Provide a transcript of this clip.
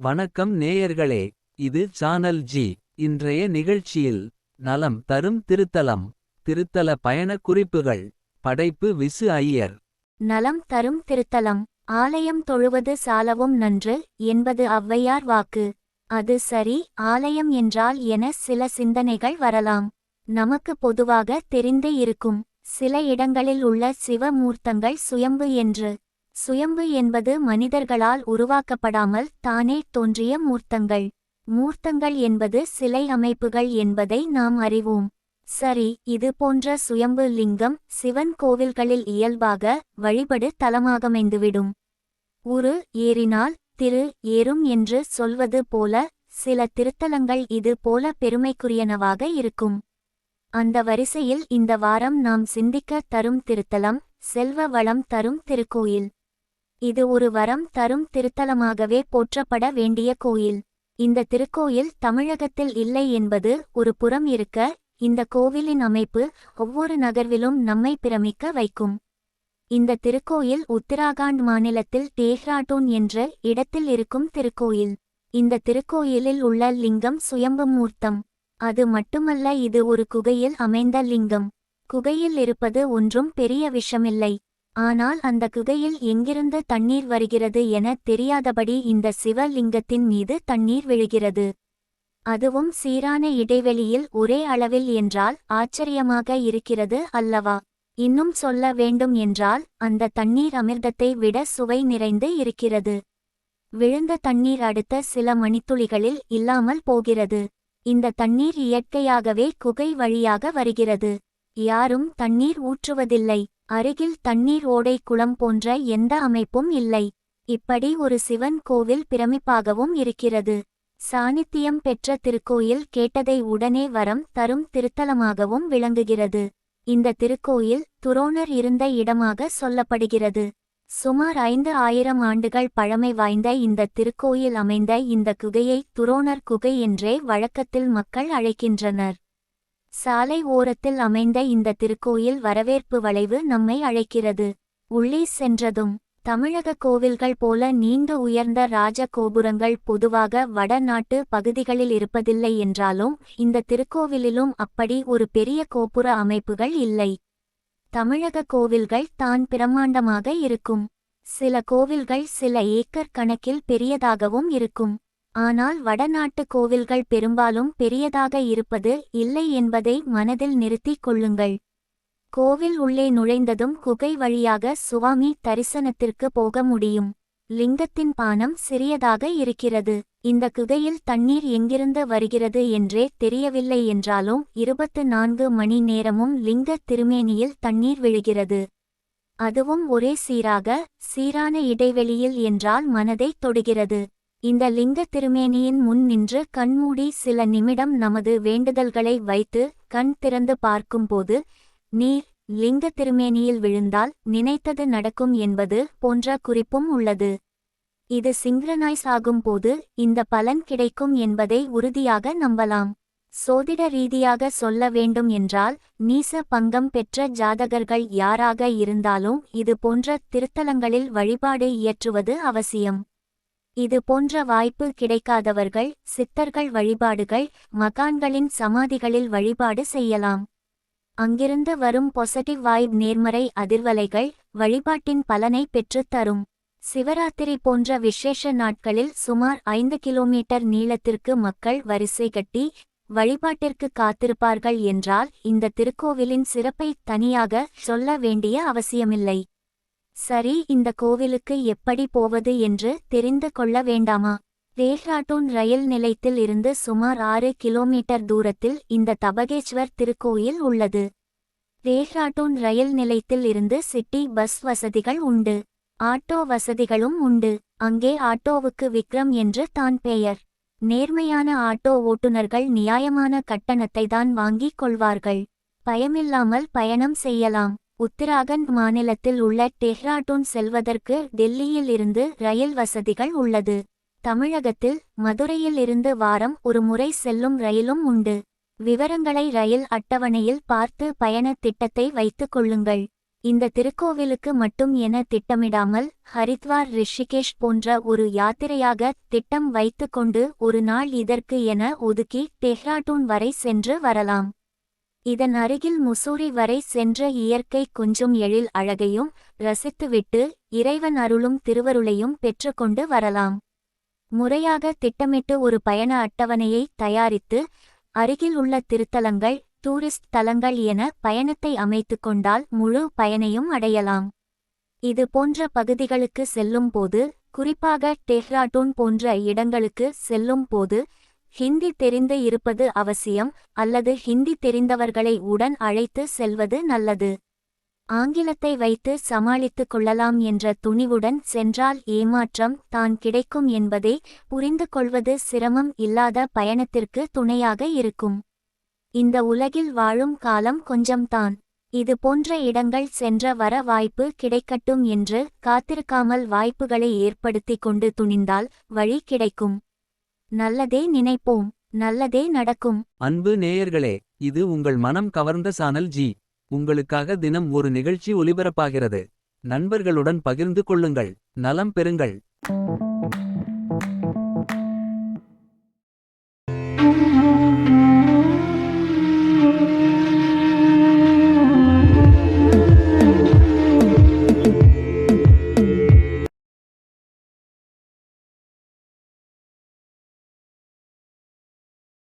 வணக்கம் நேயர்களே. இது சானல் ஜி. இன்றைய நிகழ்ச்சியில் நலம் தரும் திருத்தலம். திருத்தல பயண குறிப்புகள். படைப்பு விசு ஐயர். நலம் தரும் திருத்தலம். ஆலயம் தொழுவது சாலவும் நன்று என்பது ஔவையார் வாக்கு. அது சரி, ஆலயம் என்றால் என சில சிந்தனைகள் வரலாம். நமக்கு பொதுவாக தெரிந்தே இருக்கும். சில இடங்களில் உள்ள சிவமூர்த்தங்கள் சுயம்பு என்று. சுயம்பு என்பது மனிதர்களால் உருவாக்கப்படாமல் தானே தோன்றிய மூர்த்தங்கள். மூர்த்தங்கள் என்பது சிலை அமைப்புகள் என்பதை நாம் அறிவோம். சரி, இது போன்ற சுயம்பு லிங்கம் சிவன் கோவில்களில் இயல்பாக வழிபடு தலமாகமைந்துவிடும். உரு ஏறினால் திரு ஏறும் என்று சொல்வது போல சில திருத்தலங்கள் இது போல பெருமைக்குரியனவாக இருக்கும். அந்த வரிசையில் இந்த வாரம் நாம் சிந்திக்க தரும் திருத்தலம் செல்வ வளம் தரும் திருக்கோயில். இது ஒரு வரம் தரும் திருத்தலமாகவே போற்றப்பட வேண்டிய கோயில். இந்த திருக்கோயில் தமிழகத்தில் இல்லை என்பது ஒரு புறம் இருக்க, இந்த கோவிலின் அமைப்பு ஒவ்வொரு நகர்விலும் நம்மை பிரமிக்க வைக்கும். இந்த திருக்கோயில் உத்தராகண்ட் மாநிலத்தில் டேஹ்ராடூன் என்ற இடத்தில் இருக்கும் திருக்கோயில். இந்த திருக்கோயிலில் உள்ள லிங்கம் சுயம்பு மூர்த்தம். அது மட்டுமல்ல, இது ஒரு குகையில் அமைந்த லிங்கம். குகையில் இருப்பது ஒன்றும் பெரிய விஷமில்லை. ஆனால் அந்த குகையில் எங்கிருந்து தண்ணீர் வருகிறது என தெரியாதபடி இந்த சிவலிங்கத்தின் மீது தண்ணீர் விழுகிறது. அதுவும் சீரான இடைவெளியில் ஒரே அளவில் என்றால் ஆச்சரியமாக இருக்கிறது அல்லவா? இன்னும் சொல்ல வேண்டும் என்றால் அந்த தண்ணீர் அமிர்தத்தை விட சுவை நிறைந்து இருக்கிறது. விழுந்த தண்ணீர் அடுத்த சில மணித்துளிகளில் இல்லாமல் போகிறது. இந்த தண்ணீர் இயற்கையாகவே குகை வழியாக வருகிறது. யாரும் தண்ணீர் ஊற்றுவதில்லை. அருகில் தண்ணீர் ஓடை குளம் போன்ற எந்த அமைப்பும் இல்லை. இப்படி ஒரு சிவன் கோவில் பிரமிப்பாகவும் இருக்கிறது. சாநித்தியம் பெற்ற திருக்கோயில் கேட்டதை உடனே வரம் தரும் திருத்தலமாகவும் விளங்குகிறது. இந்த திருக்கோயில் துரோணர் இருந்த இடமாக சொல்லப்படுகிறது. சுமார் 5000 ஆண்டுகள் பழமை வாய்ந்த இந்த திருக்கோயில் அமைந்த இந்த குகையை துரோணர் குகை என்றே வழக்கத்தில் மக்கள் அழைக்கின்றனர். சாலை ஓரத்தில் அமைந்த இந்த திருக்கோயில் வரவேற்பு வளைவு நம்மை அழைக்கிறது. உள்ளே சென்றதும் தமிழக கோவில்கள் போல நீண்ட உயர்ந்த ராஜ கோபுரங்கள் பொதுவாக வடநாட்டு பகுதிகளில் இருப்பதில்லை என்றாலும் இந்த திருக்கோவிலிலும் அப்படி ஒரு பெரிய கோபுர அமைப்புகள் இல்லை. தமிழக கோவில்கள் தான் பிரம்மாண்டமாக இருக்கும். சில கோவில்கள் சில ஏக்கர் கணக்கில் பெரியதாகவும் இருக்கும். ஆனால் வடநாட்டு கோவில்கள் பெரும்பாலும் பெரியதாக இருப்பது இல்லை என்பதை மனதில் நிறுத்திக் கொள்ளுங்கள். கோவில் உள்ளே நுழைந்ததும் குகை வழியாக சுவாமி தரிசனத்திற்கு போக முடியும். லிங்கத்தின் பானம் சிறியதாக இருக்கிறது. இந்த குகையில் தண்ணீர் எங்கிருந்து வருகிறது என்றே தெரியவில்லை என்றாலும் 24 மணி நேரமும் லிங்க திருமேனியில் தண்ணீர் விழுகிறது. அதுவும் ஒரே சீரான இடைவெளியில் என்றால் மனதை தொடுகிறது. இந்த லிங்க திருமேனியின் முன் நின்று கண்மூடி சில நிமிடம் நமது வேண்டுதல்களை வைத்து கண் திறந்து பார்க்கும்போது நீர் லிங்க திருமேனியில் விழுந்தால் நினைத்தது நடக்கும் என்பது போன்ற குறிப்பும் உள்ளது. இது சிங்க்ரனைஸ் ஆகும்போது இந்த பலன் கிடைக்கும் என்பதை உறுதியாக நம்பலாம். சோதிட ரீதியாக சொல்ல வேண்டும் என்றால் நீச பங்கம் பெற்ற ஜாதகர்கள் யாராக இருந்தாலும் இது போன்ற திருத்தலங்களில் வழிபாடு இயற்றுவது அவசியம். இது போன்ற வாய்ப்பு கிடைக்காதவர்கள் சித்தர்கள் வழிபாடுகள் மகான்களின் சமாதிகளில் வழிபாடு செய்யலாம். அங்கிருந்து வரும் பாசிட்டிவ் வைப் நேர்மறை அதிர்வலைகள் வழிபாட்டின் பலனை பெற்றுத் தரும். சிவராத்திரி போன்ற விசேஷ நாட்களில் சுமார் 5 கிலோமீட்டர் நீளத்திற்கு மக்கள் வரிசை கட்டி வழிபாட்டிற்கு காத்திருப்பார்கள் என்றால் இந்த திருக்கோவிலின் சிறப்பை தனியாக சொல்ல வேண்டிய அவசியமில்லை. சரி, இந்த கோவிலுக்கு எப்படி போவது என்று தெரிந்து கொள்ள வேண்டாமா? டேஹ்ராடூன் ரயில் நிலையத்தில் இருந்து சுமார் 6 கிலோமீட்டர் தூரத்தில் இந்த தபகேஸ்வர் திருக்கோயில் உள்ளது. டேஹ்ராடூன் ரயில் நிலையத்தில் இருந்து சிட்டி பஸ் வசதிகள் உண்டு. ஆட்டோ வசதிகளும் உண்டு. அங்கே ஆட்டோவுக்கு விக்ரம் என்று தான் பெயர். நேர்மையான ஆட்டோ ஓட்டுநர்கள் நியாயமான கட்டணத்தை தான் வாங்கிக் கொள்வார்கள். பயமில்லாமல் பயணம் செய்யலாம். உத்தராகண்ட் மாநிலத்தில் உள்ள டேஹ்ராடூன் செல்வதற்கு டெல்லியில் இருந்து ரயில் வசதிகள் உள்ளது. தமிழகத்தில் மதுரையில் இருந்து வாரம் ஒரு முறை செல்லும் ரயிலும் உண்டு. விவரங்களை ரயில் அட்டவணையில் பார்த்து பயண திட்டத்தை வைத்துக் கொள்ளுங்கள். இந்த திருக்கோவிலுக்கு மட்டும் என திட்டமிடாமல் ஹரித்வார் ரிஷிகேஷ் போன்ற ஒரு யாத்திரையாக திட்டம் வைத்துக்கொண்டு ஒரு நாள் இதற்கு என ஒதுக்கி டெஹ்ராடூன் வரை சென்று வரலாம். இதன் அருகில் முசூரி வரை சென்ற இயற்கை கொஞ்சம் எழில் அழகையும் ரசித்துவிட்டு இறைவன் அருளும் திருவருளையும் பெற்றுக்கொண்டு வரலாம். முறையாக திட்டமிட்டு ஒரு பயண அட்டவணையை தயாரித்து அருகில் உள்ள திருத்தலங்கள் டூரிஸ்ட் தலங்கள் என பயணத்தை அமைத்து கொண்டால் முழு பயனையும் அடையலாம். இது போன்ற பகுதிகளுக்கு செல்லும் போது, குறிப்பாக டெஹ்ராடூன் போன்ற இடங்களுக்கு செல்லும் போது ஹிந்தி தெரிந்து இருப்பது அவசியம், அல்லது ஹிந்தி தெரிந்தவர்களை உடன் அழைத்து செல்வது நல்லது. ஆங்கிலத்தை வைத்து சமாளித்துக் கொள்ளலாம் என்ற துணிவுடன் சென்றால் ஏமாற்றம் தான் கிடைக்கும் என்பதை புரிந்து கொள்வது சிரமம் இல்லாத பயணத்திற்கு துணையாக இருக்கும். இந்த உலகில் வாழும் காலம் கொஞ்சம்தான். இது போன்ற இடங்கள் சென்ற வர வாய்ப்பு கிடைக்கட்டும் என்று காத்திருக்காமல் வாய்ப்புகளை ஏற்படுத்தி கொண்டு துணிந்தால் வழி கிடைக்கும். நல்லதே நினைப்போம், நல்லதே நடக்கும். அன்பு நேயர்களே, இது உங்கள் மனம் கவர்ந்த சானல் ஜி. உங்களுக்காக தினம் ஒரு நிகழ்ச்சி ஒலிபரப்பாகிறது. நண்பர்களுடன் பகிர்ந்து கொள்ளுங்கள், நலம் பெறுங்கள்.